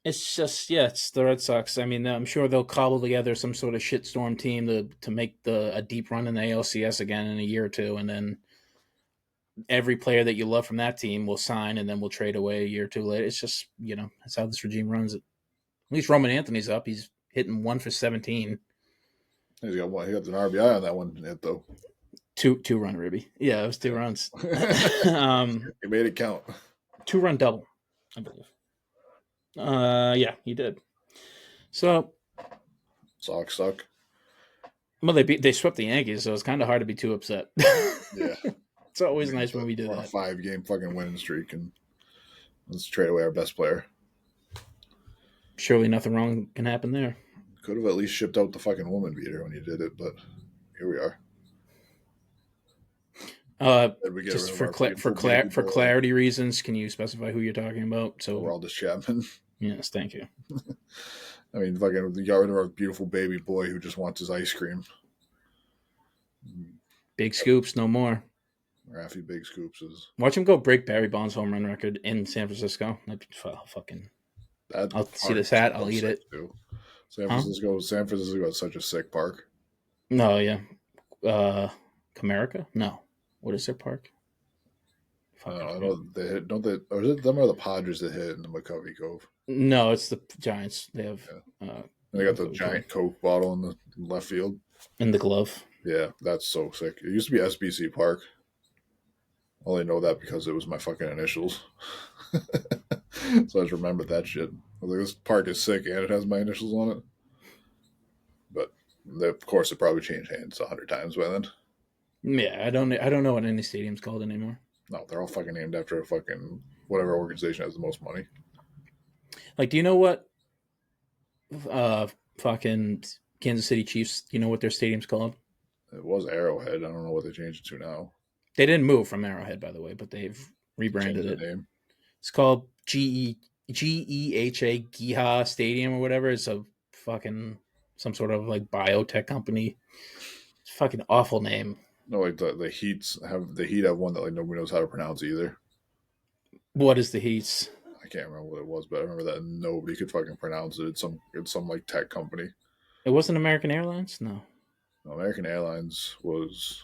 It's just, it's the Red Sox. I mean, I'm sure they'll cobble together some sort of shitstorm team to make a deep run in the ALCS again in a year or two, and then every player that you love from that team will sign, and then we'll trade away a year or two later. It's just, that's how this regime runs it. At least Roman Anthony's up. He's hitting 1 for 17. He got an RBI on that one hit though. Two-run ribby. Yeah, it was 2 runs. He made it count. 2-run double, I believe. Yeah, he did. So Sox suck. Well, they swept the Yankees, so it's kind of hard to be too upset. Yeah, it's always nice when we do that. A 5-game fucking winning streak, and let's trade away our best player. Surely nothing wrong can happen there. Could have at least shipped out the fucking woman beater when you did it, but here we are. And we get rid Just of our beautiful baby for boy, clarity reasons, can you specify who you're talking about? So, Aroldis Chapman. yes, thank you. I mean, fucking, we got rid of our beautiful baby boy who just wants his ice cream. Big scoops, no more. Raffy Big Scoops is Watch him go break Barry Bonds' home run record in San Francisco. Fucking, that I'll see park this is hat. so I'll eat sick it. too. Huh? San Francisco is such a sick park. No, yeah. Comerica? No. What is their park? I Fucking don't forget. know. They hit, don't they? Or is it them or the Padres that hit in the McCovey Cove? No, it's the Giants. They have Yeah. uh, And they got the giant Coke bottle in the left field. in the glove. Yeah, that's so sick. It used to be SBC Park. I only know that because it was my fucking initials. So I just remembered that shit. I was like, this park is sick and it has my initials on it. But of course, it probably changed hands 100 times by then. Yeah, I don't know what any stadium's called anymore. No, they're all fucking named after a fucking whatever organization has the most money. Like, do you know what fucking Kansas City Chiefs? Do you know what their stadium's called? It was Arrowhead. I don't know what they changed it to now. They didn't move from Arrowhead, by the way, but they've Changed rebranded the it. name. It's called GEHA Giha Stadium or whatever. It's a fucking some sort of like biotech company. It's a fucking awful name. No, like the Heat have one that like nobody knows how to pronounce either. What is the Heats? I can't remember what it was, but I remember that nobody could fucking pronounce it. It's some like tech company. It wasn't American Airlines? No. No, American Airlines was.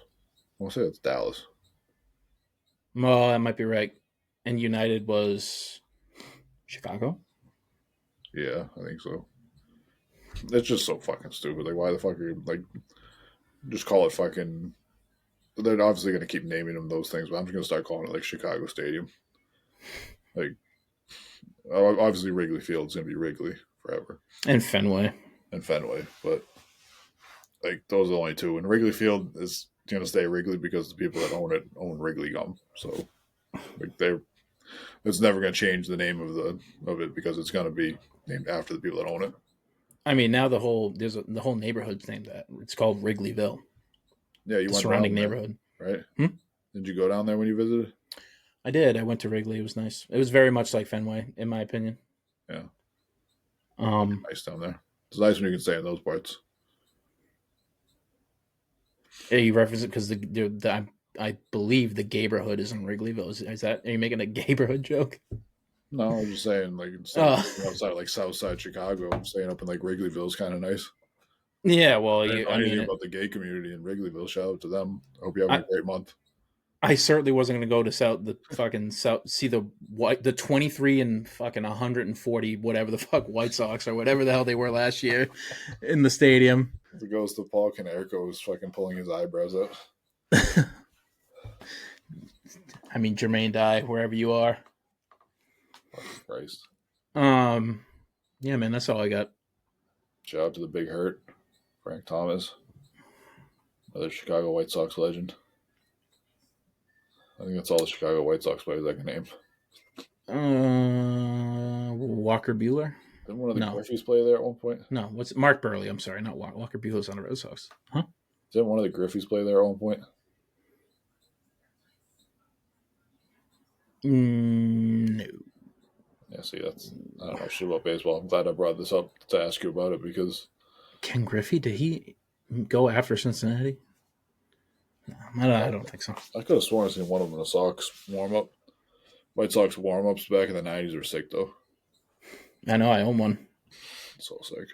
I want to say it's Dallas. Well, that might be right. And United was Chicago? Yeah, I think so. It's just so fucking stupid. Like, why the fuck are you like? Just call it fucking. They're obviously gonna keep naming them those things, but I'm just gonna start calling it like Chicago Stadium. Like, obviously Wrigley Field's gonna be Wrigley forever, And Fenway. and Fenway, but like those are the only two. And Wrigley Field is gonna stay Wrigley because the people that own it own Wrigley gum. So like it's never gonna change the name of it because it's gonna be named after the people that own it. I mean, now the whole neighborhood's named that. It's called Wrigleyville. Yeah, you The went surrounding down there, neighborhood. right? Hmm? Did you go down there when you visited? I did. I went to Wrigley. It was nice. It was very much like Fenway, in my opinion. Yeah, Nice. nice down there. It's nice when you can stay in those parts. Yeah, you reference it because I believe the neighborhood is in Wrigleyville. Is that? Are you making a neighborhood joke? No, I was just saying, like, instead of outside, like, South Side Chicago, staying up in, like, Wrigleyville is kind of nice. Yeah. Well, I didn't know I anything mean, about the gay community in Wrigleyville. Shout out to them. I hope you're having a great month. I certainly wasn't going to go to see the 23 and fucking 140 whatever the fuck White Sox or whatever the hell they were last year in the stadium. If it goes to Paul Canerco, who's fucking pulling his eyebrows up. I mean, Jermaine Dye, wherever you are. Fucking Christ. Yeah, man, that's all I got. Shout out to the Big Hurt, Frank Thomas, another Chicago White Sox legend. I think that's all the Chicago White Sox players I can name. Walker Bueller? Didn't one of the Griffeys play there at one point? No, what's Mark Burley? I'm sorry, not Walker Bueller's on the Red Sox. Huh? Didn't one of the Griffeys play there at one point? No. Yeah, see, I don't know shit about baseball. I'm glad I brought this up to ask you about it because Ken Griffey, did he go after Cincinnati? No, I don't think so. I could have sworn I seen one of them in a Sox warm up. White Sox warm ups back in the 90s were sick though. I know, I own one. So sick.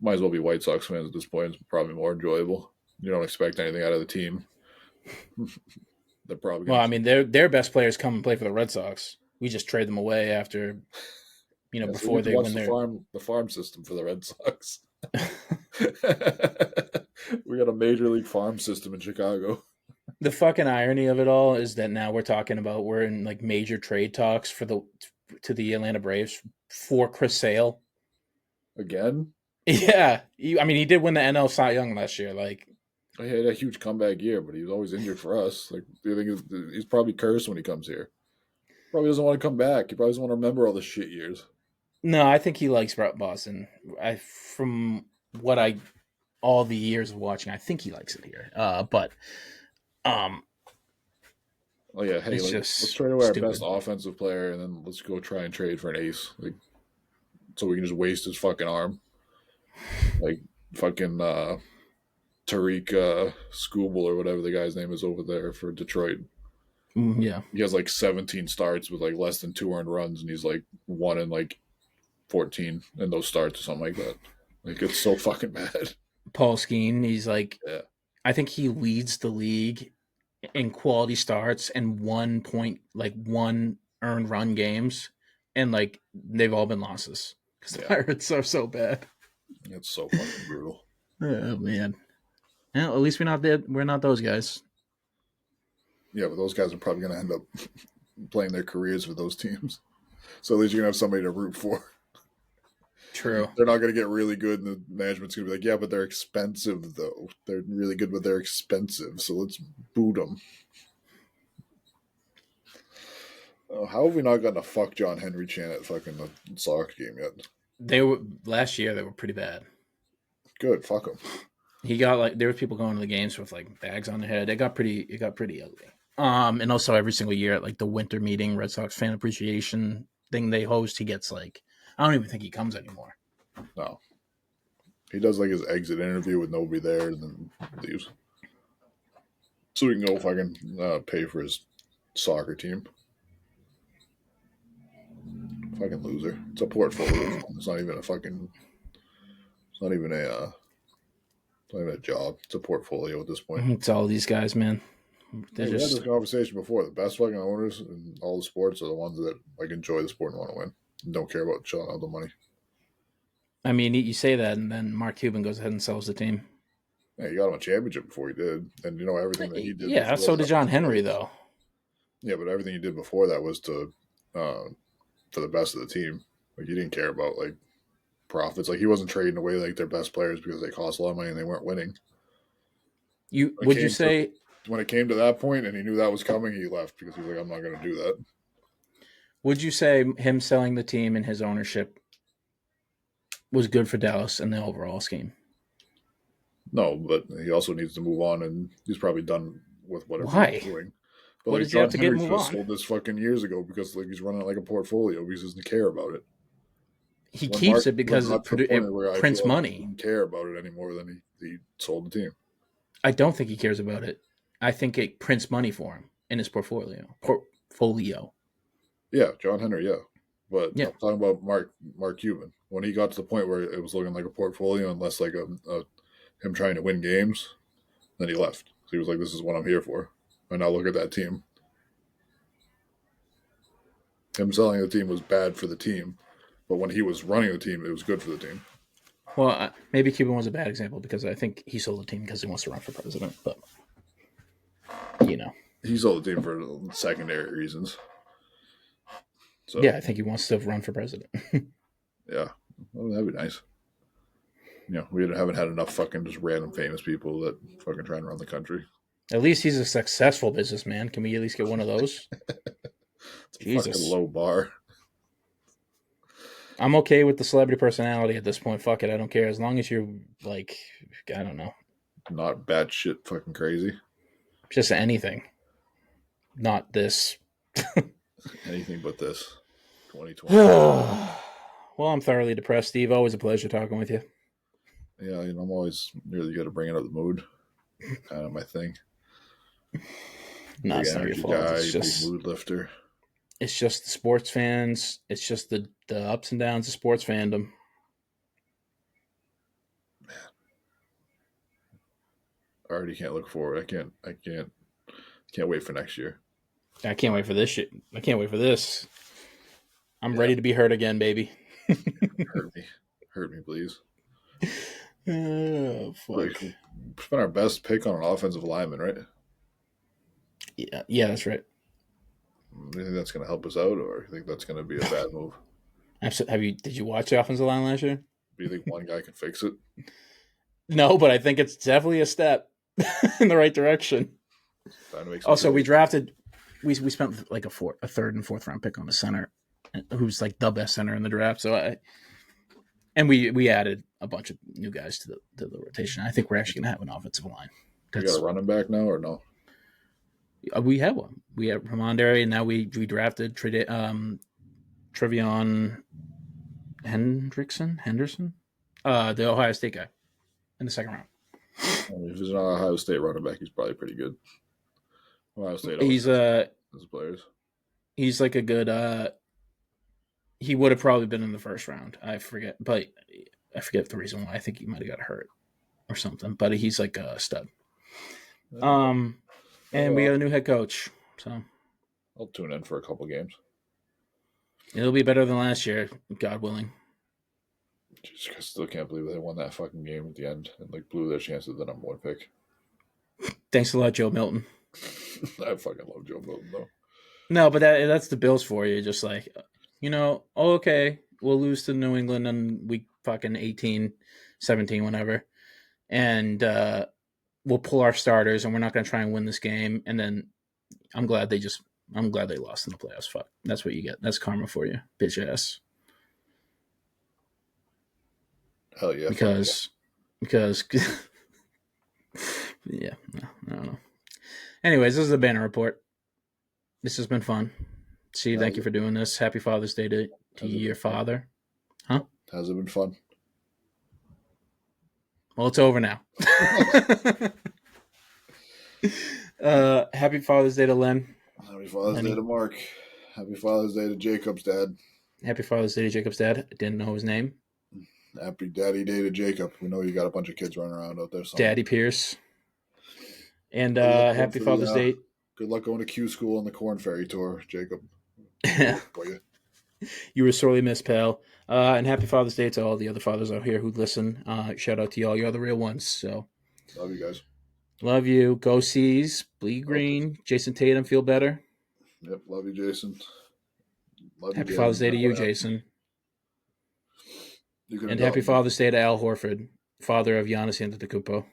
Might as well be White Sox fans at this point. It's probably more enjoyable. You don't expect anything out of the team. They're probably Well, I mean, their best players come and play for the Red Sox. We just trade them away after, before they win their the farm system for the Red Sox. We got a major league farm system in Chicago. The fucking irony of it all is that now we're in like major trade talks to the Atlanta Braves for Chris Sale. Again? Yeah. He did win the NL Cy Young last year. Like, He had a huge comeback year, but he was always injured for us. Like, do you think he's probably cursed when he comes here? Probably doesn't want to come back. He probably doesn't want to remember all the shit years. no, I think he likes Boston. From all the years of watching, I think he likes it here. But Oh yeah, hey, It's like let's just trade away our stupid. best offensive player, and then let's go try and trade for an ace, like so we can just waste his fucking arm, like fucking Tariq Skubal or whatever the guy's name is over there for Detroit. Yeah. He has like 17 starts with like less than 2 earned runs, and he's like 1 in like 14 in those starts or something like that. Like it's so fucking bad. Paul Skeen, he's like, Yeah, I think he leads the league in quality starts and 1 earned run games, and like they've all been losses because the yeah, Pirates are so bad. it's so fucking brutal. Oh man. Well, at least we're not dead. We're not those guys. Yeah, but those guys are probably going to end up playing their careers for those teams. So at least you're going to have somebody to root for. True. They're not going to get really good, and the management's going to be like, yeah, but they're expensive, though. They're really good, but they're expensive, so let's boot them. How have we not gotten a fuck John Henry chant at fucking the Sox game yet? They were last year. They were pretty bad. Good, fuck them. He got like there were people going to the games with like bags on their head. It got pretty ugly. And also every single year at like the winter meeting, Red Sox fan appreciation thing they host, he gets like I don't even think he comes anymore. No. He does like his exit interview with nobody there and then leaves. So we can go fucking pay for his soccer team. Fucking loser. It's a portfolio. It's not even a fucking. It's not even a job. It's a portfolio at this point. It's all these guys, man. They're Hey, we had just this conversation before. The best fucking owners in all the sports are the ones that like enjoy the sport and want to win. And don't care about shelling out the money. I mean, you say that, and then Mark Cuban goes ahead and sells the team. Yeah, he got him a championship before he did, and you know everything that he did. Yeah, before so did that John was Henry, though. Yeah, but everything he did before that was to for the best of the team. Like he didn't care about like profits. Like he wasn't trading away like their best players because they cost a lot of money and they weren't winning. Would you say When it came to that point and he knew that was coming, he left because he was like, I'm not going to do that. Would you say him selling the team and his ownership was good for Dallas and the overall scheme? No, but he also needs to move on, and he's probably done with whatever Why? he's doing. But What like does he have John to Henry move should have on? sold this fucking years ago because like he's running it like a portfolio because he doesn't care about it. He When keeps Mark it because got to the point where it I prints feel like he money. didn't care about it anymore, then he sold the team. I don't think he cares about it. I think it prints money for him in his portfolio. Yeah, John Henry, yeah. But Yeah. I'm talking about Mark Cuban. When he got to the point where it was looking like a portfolio and less like a him trying to win games, then he left. So he was like, "This is what I'm here for." And now look at that team. Him selling the team was bad for the team, but when he was running the team, it was good for the team. Well, maybe Cuban was a bad example because I think he sold the team because he wants to run for president. But you know, He sold the team for secondary reasons. So yeah, I think he wants to run for president. yeah, well, that'd be nice. You know, we haven't had enough fucking just random famous people that fucking try and run the country. At least he's a successful businessman. Can we at least get one of those? It's a Jesus. fucking low bar. I'm okay with the celebrity personality at this point. Fuck it, I don't care as long as you're like, I don't know, Not batshit fucking crazy. just anything, not this. Anything but this. 2020. Well, I'm thoroughly depressed, Steve. Always a pleasure talking with you. Yeah, you know, I'm always really good at bringing up the mood. Kind of my thing. No, Big it's not your energy fault. guy, It's big just mood lifter. it's just the sports fans. It's just the ups and downs of sports fandom. I already can't look forward. I can't wait for next year. I can't wait for this shit. I can't wait for this. I'm Yeah. ready to be hurt again, baby. Hurt me, please. Oh, fuck. It's been our best pick on an offensive lineman, right? Yeah, that's right. Do you think that's going to help us out, or do you think that's going to be a bad move? Did you watch the offensive line last year? Do you think one guy can fix it? No, but I think it's definitely a step in the right direction. Also, we drafted. We spent like a third and fourth round pick on a center, who's like the best center in the draft. So we added a bunch of new guys to the rotation. I think we're actually gonna have an offensive line. You got a running back now or no? We had one. We had Ramondre, and now we drafted Trevion Henderson, the Ohio State guy, in the second round. I mean, if he's an Ohio State running back, he's probably pretty good. Ohio State He's always has players. he's like a good. He would have probably been in the first round. I forget the reason why. I think he might have got hurt or something. But he's like a stud. And we got a new head coach, so I'll tune in for a couple games. it'll be better than last year, God willing. Just, I still can't believe they won that fucking game at the end and like blew their chance at the number 1 pick. Thanks a lot, Joe Milton. I fucking love Joe Milton though. No, but that's the Bills for you. Just like, okay, we'll lose to New England in week fucking 18, 17, whatever. And we'll pull our starters and we're not going to try and win this game. And then I'm glad they lost in the playoffs. Fuck. That's what you get. That's karma for you, bitch ass. Hell yeah. Because yeah, no, I don't know. Anyways, this is the Banner Report. This has been fun. Steve, thank you for doing this. Happy Father's Day to your father. Huh? Has it been fun? Well, it's over now. Happy Father's Day to Len. Happy Father's Day to Mark. Happy Father's Day to Jacob's dad. Happy Father's Day to Jacob's dad. I didn't know his name. Happy Daddy Day to Jacob. We know you got a bunch of kids running around out there. Somewhere. Daddy Pierce. And happy Father's Day. Good luck going to Q school on the Corn Ferry tour, Jacob. For you. You were sorely missed, pal. And happy Father's Day to all the other fathers out here who listen. Shout out to y'all. You're the real ones. So love you guys. Love you. Go C's. Bleed green. Jason Tatum, feel better. Yep. Love you, Jason. Happy Father's Day to you, Jason. And happy Father's Day to Al Horford, father of Giannis Antetokounmpo.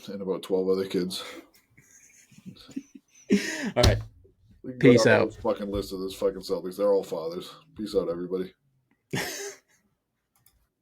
And about 12 other kids. All right. Peace out. Fucking list of this fucking Celtics. They're all fathers. Peace out, everybody.